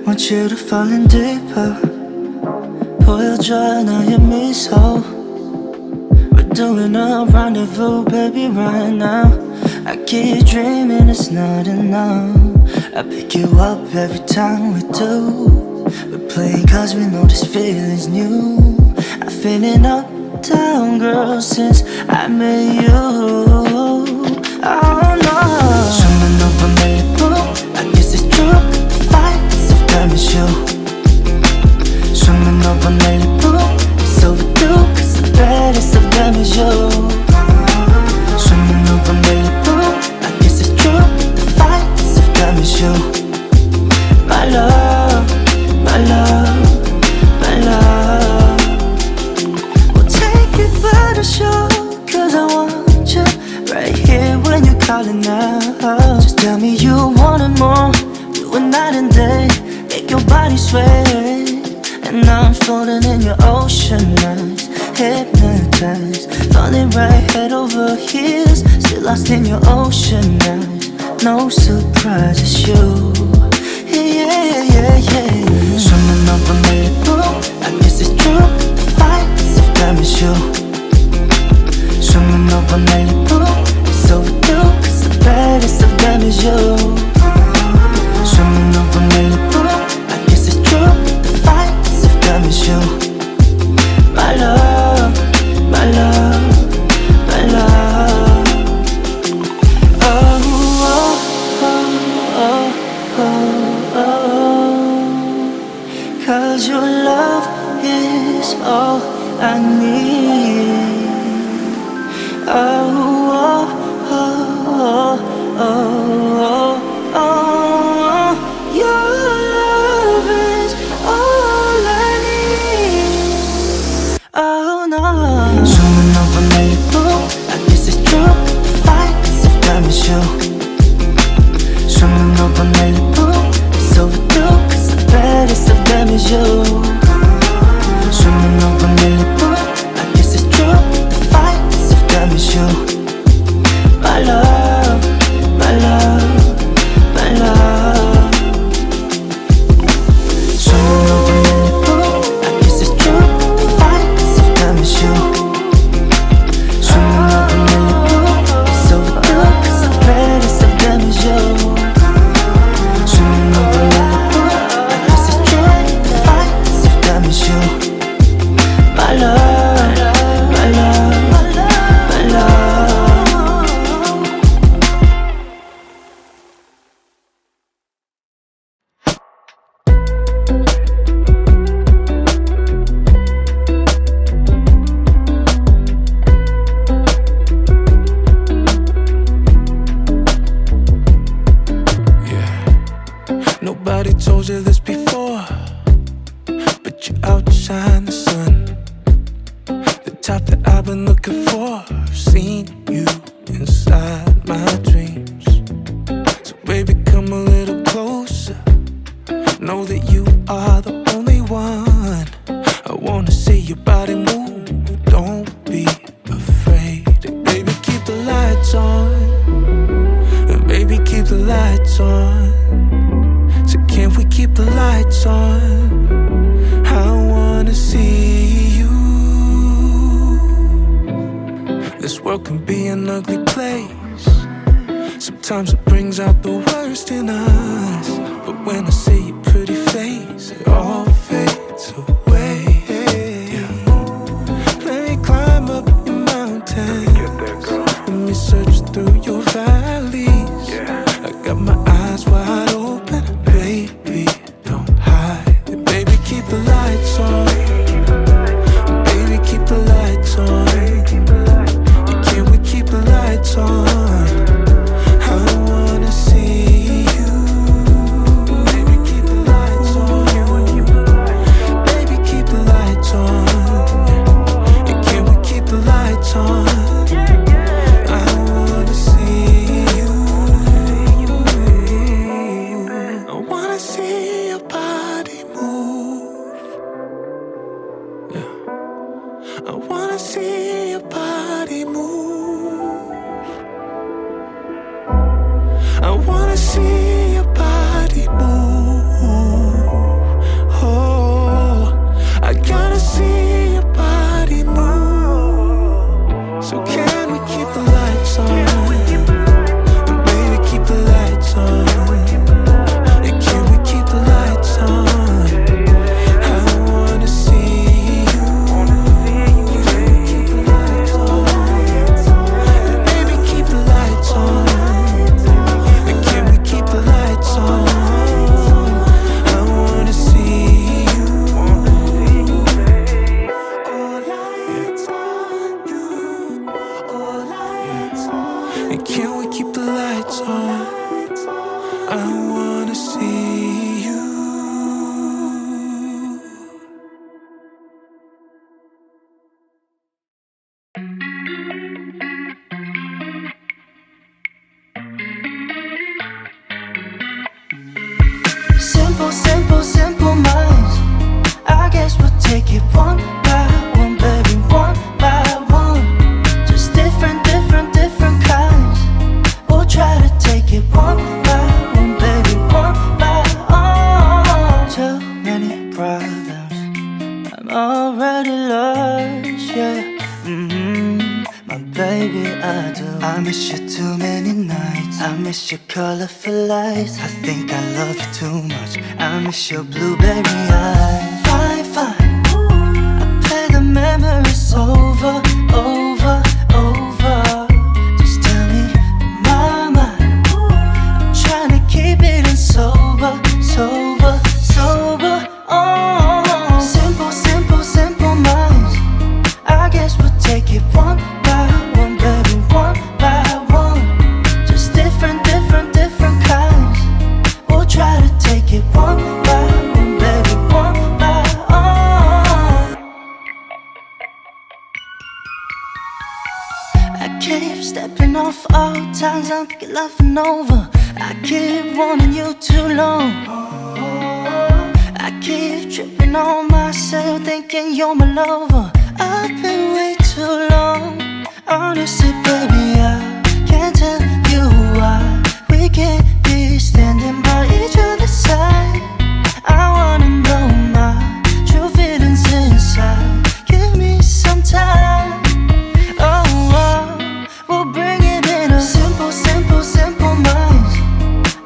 want you to fall in deeper. 보여줘 나의 미소. We're doing a rendezvous, baby, right now. I keep dreaming it's not enough. I pick you up every time we do. We play cause we know this feeling's new. I'm feeling up, down, girl, since I met you. Oh no. Swimming over Malibu, I guess it's true. The fights of time is you. Swimming over Malibu, it's overdue. Cause the baddest of them is you. Swimming over Malibu, I guess it's true. The fights of time is you. My love, my love, my love. We'll take it by the show. Cause I want you right here when you're calling out. Just tell me you want it more. Do it night and day, make your body sway. And now I'm floating in your ocean eyes, hypnotized, falling right head over heels. Still lost in your ocean eyes. No surprise, it's you. Yeah, yeah, yeah. Swimming over Malibu, I guess it's true. The fights of time is you. Swimming over Malibu, it's overdue. Cause the baddest of them is you. Swimming over Malibu, I guess it's true. The fights of time is you. My love, my love, my love. Oh, oh, oh, oh, oh, oh. Cause your love is all I need. Oh, oh, oh, oh, oh, oh. Your love is all I need. Oh no. Swimming over Malibu, I guess it's true. The fights of time is you. Swimming over Malibu, it's overdue. Cause the baddest of them is you. Swimming over Malibu, I guess it's true. The fights of time is you. My love, my love, my love. Swimming over Malibu, I guess it's true. The fights of time is you. Swimming over Malibu, it's overdue. Cause the baddest of them is you. Swimming over Malibu, I guess it's true. The fights of time is you. My love, my love, my love. Nobody told you this before, but you outshine the sun. The type that I've been looking for. I've seen you inside my dreams. So baby, come a little closer. Know that you are the only one. I wanna see your body move. Don't be afraid. And baby, keep the lights on. And baby, keep the lights on. So can we keep the lights on? I wanna see you. This world can be an ugly place. Sometimes it brings out the worst in us. But when I see your pretty face, it all fades away. Yeah. Let me climb up your mountains. Let me search through your valleys. I got my eyes wide open. Baby, don't hide. Baby, keep the lights on. Baby, keep the lights on. Can we keep the lights on? I wanna see you. Baby, keep the lights on. Baby, keep the lights on. And can we keep the lights on? I wanna see you. I wanna see your body move. Yeah. I wanna see your body move. I wanna see your body move. Simple, simple, simple minds. I guess we'll take it one by one, baby, one by one. Just different, different, different kinds. We'll try to take it one by one, baby, one by one. Too many problems, I'm already lost, yeah. My baby, I do. I miss you too many nights. I miss your colorful lights. I think I love you too much. I miss your blueberry eyes. Fine, fine, I play the memories over, over, over. Just tell me, my mind, I'm trying to keep it in sober, sober, sober. Oh, simple, simple, simple minds. I guess we'll take it one by one, baby, one by one. Just different, different, different kinds. We'll try to take it one by one, baby, one by one. I keep stepping off all times I'm laughing over. I keep wanting you too long. I keep tripping on myself, thinking you're my lover. I've been way too long. Honestly, baby, I can't tell you why we can't be standing by each other's side. I wanna know my true feelings inside. Give me some time. Oh, oh, we'll bring it in a simple, simple, simple minds.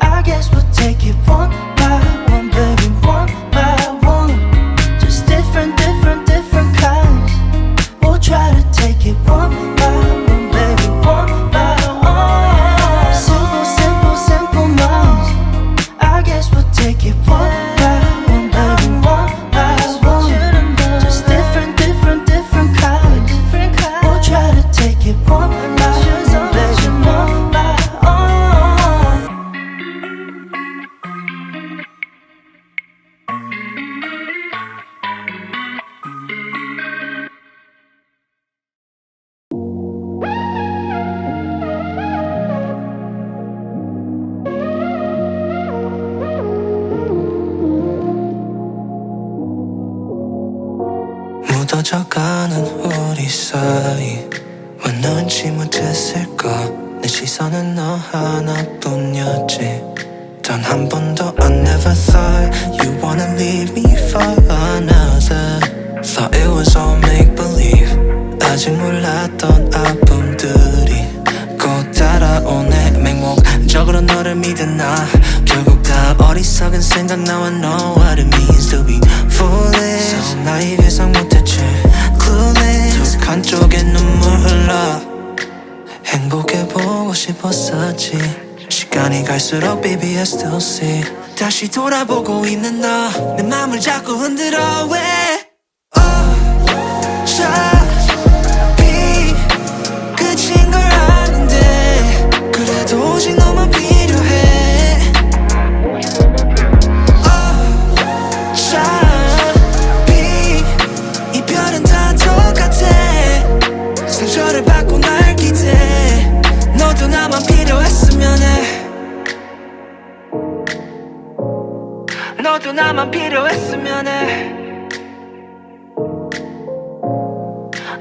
I guess we'll take it one by one, baby, one by one. Just different, different, different kinds. We'll try to take it one by one, baby, one by one. Simple, simple, simple minds. I guess we'll take it one by one, baby, one by one. Just different, different, different kinds. We'll try to take it one by one, baby, one by one. 묻어져가는 우리 사이 왜 눈치 못했을까. 내 시선은 너 하나뿐이었지. 단 한 번도 I never thought you wanna leave me for another. Thought it was all make-believe. 아직 몰랐던 아픔들이 곧 따라오네. 맹목적으로 너를 믿은 나 결국 다 어리석은 생각. Now I know what it means to be foolish. So 나이 예상 못했지. Clueless. 툭 한쪽에 눈물 흘러. 행복해보고 싶었었지. 시간이 갈수록 baby I still see. 다시 돌아보고 있는 너 내 맘을 자꾸 흔들어. 왜 어차피 끝인 걸 아는데 그래도 오직 너만 필요해. 어차피 이별은 다 똑같아. 상처를 받고 날 기대. 너도 나만 필요했으면 해. 너도 나만 필요했으면 해.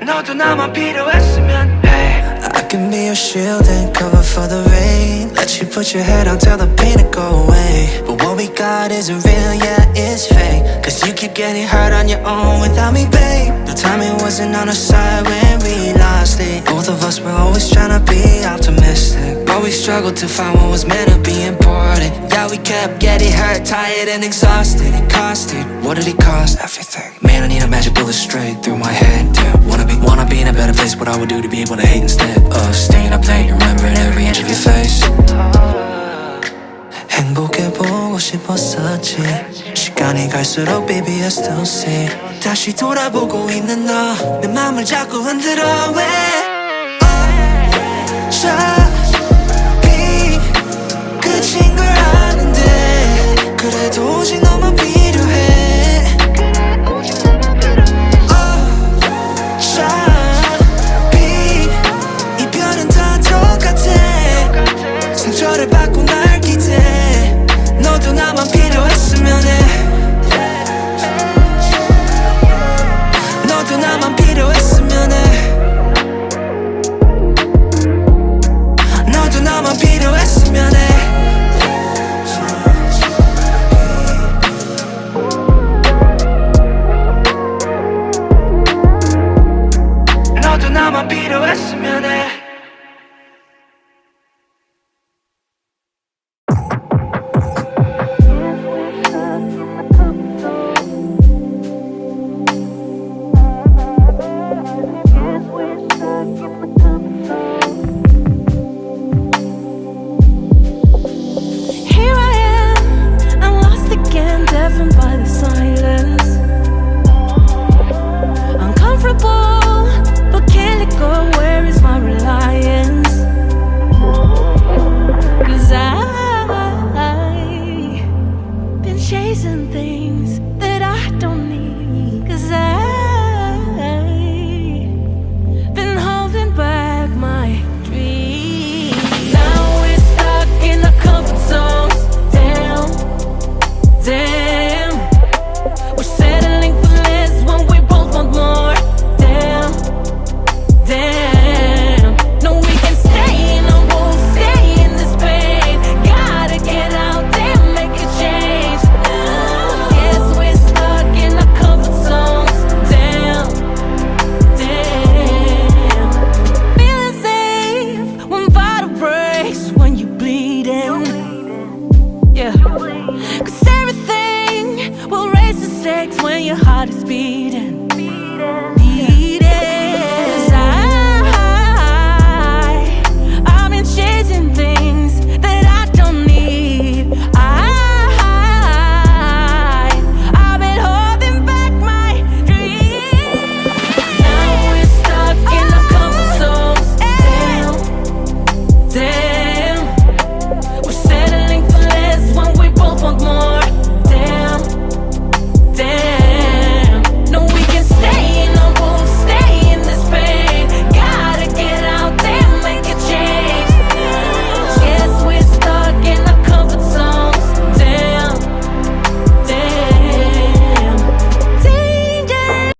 너도 나만 필요했으면 해. I can be your shield and cover for the rain. Let you put your head on till the pain will go away. But what we got isn't real, yeah, it's fake. Cause you keep getting hurt on your own without me, babe. The timing wasn't on our side when we lost it. Both of us were always trying to be optimistic, but we struggled to find what was meant to be important. Yeah, we kept getting hurt, tired and exhausted. It costed, what did it cost? Everything. Man, I need a magic bullet straight through my head. Damn, wanna be in a better place. What I would do to be able to hate instead of staying up late, remembering every inch of your face. 행복해보고 싶었었지. 시간이 갈수록 baby I still see. 다시 돌아보고 있는 너 내 맘을 자꾸 흔들어. 왜 어차피 끝인 걸 아는데 그래도 오직 너만 필요해. 어차피 나만 필요했으면 해. Here I am, I'm lost again, deafened by the silence. Uncomfortable